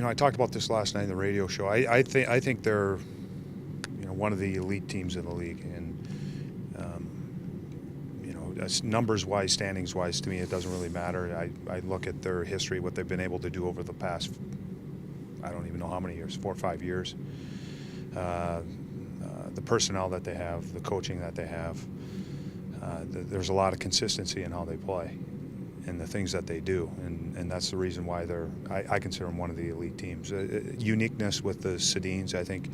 I talked about this last night in the radio show. I think they're, one of the elite teams in the league, and numbers-wise, standings-wise, to me, it doesn't really matter. I look at their history, what they've been able to do over the past, I don't even know how many years, 4 or 5 years. The personnel that they have, the coaching that they have. There's a lot of consistency in how they play and the things that they do, and that's the reason why I consider them one of the elite teams. Uniqueness with the Sedins, I think,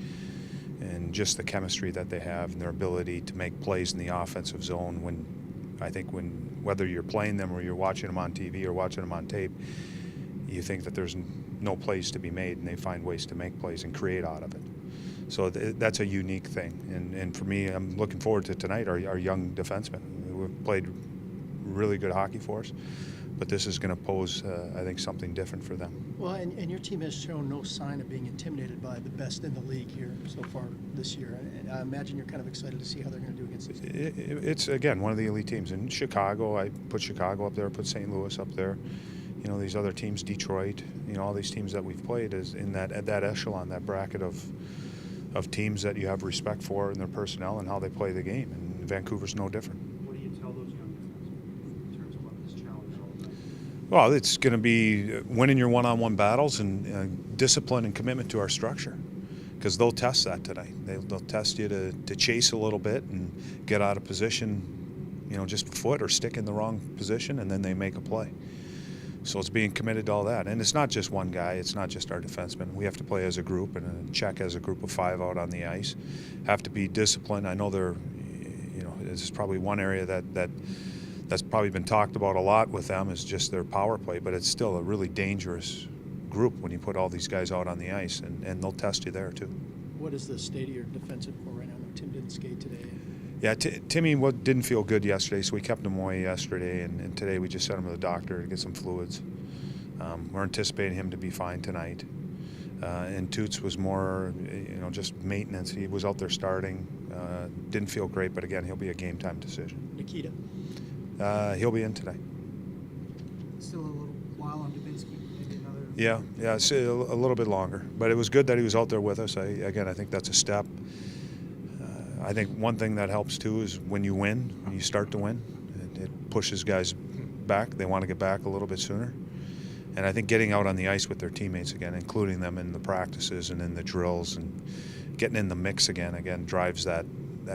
and just the chemistry that they have and their ability to make plays in the offensive zone whether you're playing them or you're watching them on TV or watching them on tape, you think that there's no plays to be made, and they find ways to make plays and create out of it. So that's a unique thing. And for me, I'm looking forward to tonight, our young defensemen who have played really good hockey for us. But this is going to pose, I think, something different for them. Well, and your team has shown no sign of being intimidated by the best in the league here so far this year. And I imagine you're kind of excited to see how they're going to do against this team. It's, again, one of the elite teams. In Chicago, I put Chicago up there, put St. Louis up there. These other teams, Detroit, all these teams that we've played is in that echelon, that bracket of teams that you have respect for and their personnel and how they play the game. And Vancouver's no different. What do you tell those young defensemen in terms of what this challenge all about? Well, it's going to be winning your one-on-one battles and discipline and commitment to our structure, because they'll test that tonight. They'll test you to chase a little bit and get out of position, just foot or stick in the wrong position, and then they make a play. So it's being committed to all that. And it's not just one guy. It's not just our defensemen. We have to play as a group and check as a group of 5 out on the ice. Have to be disciplined. I know this is probably one area that's probably been talked about a lot with them is just their power play, but it's still a really dangerous group when you put all these guys out on the ice, and they'll test you there too. What is the state of your defensive core right now? Tim didn't skate today. Yeah, Timmy didn't feel good yesterday, so we kept him away yesterday, and today we just sent him to the doctor to get some fluids. We're anticipating him to be fine tonight. And Toots was more, just maintenance. He was out there starting, didn't feel great, but again, he'll be a game time decision. Nikita? He'll be in today. Still a little while on Dubinsky, maybe another. Yeah, it's a little bit longer, but it was good that he was out there with us. I think that's a step. I think one thing that helps too is when you win, when you start to win, it pushes guys back. They want to get back a little bit sooner. And I think getting out on the ice with their teammates again, including them in the practices and in the drills and getting in the mix again drives that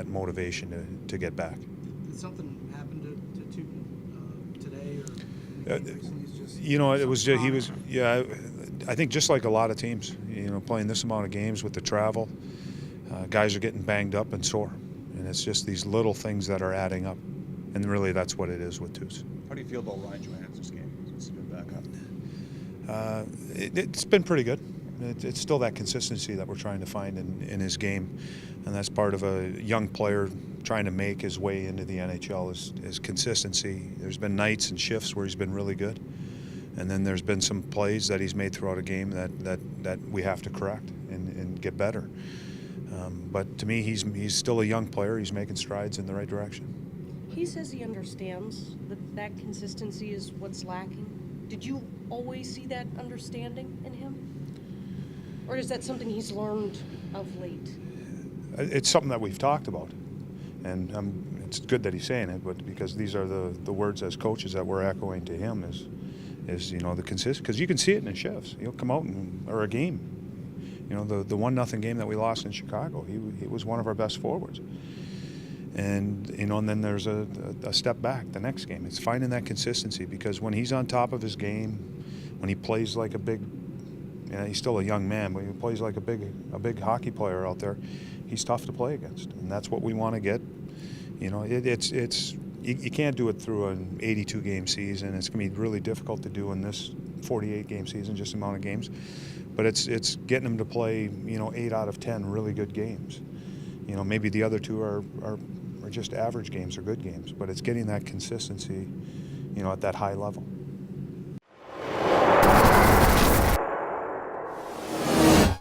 motivation to get back. Did something happen to Tootin today? I think just like a lot of teams, playing this amount of games with the travel, guys are getting banged up and sore, and it's just these little things that are adding up, and really that's what it is with Toots. How do you feel about Ryan Johansen's game since he's been back up? It's been pretty good. It's still that consistency that we're trying to find in his game, and that's part of a young player trying to make his way into the NHL is consistency. There's been nights and shifts where he's been really good, and then there's been some plays that he's made throughout a game that we have to correct and get better. But to me, he's still a young player. He's making strides in the right direction. He says he understands that consistency is what's lacking. Did you always see that understanding in him? Or is that something he's learned of late? It's something that we've talked about. And it's good that he's saying it, but because these are the words as coaches that we're echoing to him is the consistent. Because you can see it in the shifts. He'll come out or a game. The 1-0 game that we lost in Chicago, he was one of our best forwards. And and then there's a step back the next game. It's finding that consistency, because when he's on top of his game, when he plays like a big, he's still a young man, but he plays like a big hockey player out there, he's tough to play against, and that's what we want to get. You can't do it through an 82-game season. It's going to be really difficult to do in this 48-game season, just the amount of games. But it's getting them to play, 8 out of 10 really good games. Maybe the other 2 are just average games or good games, but it's getting that consistency, at that high level.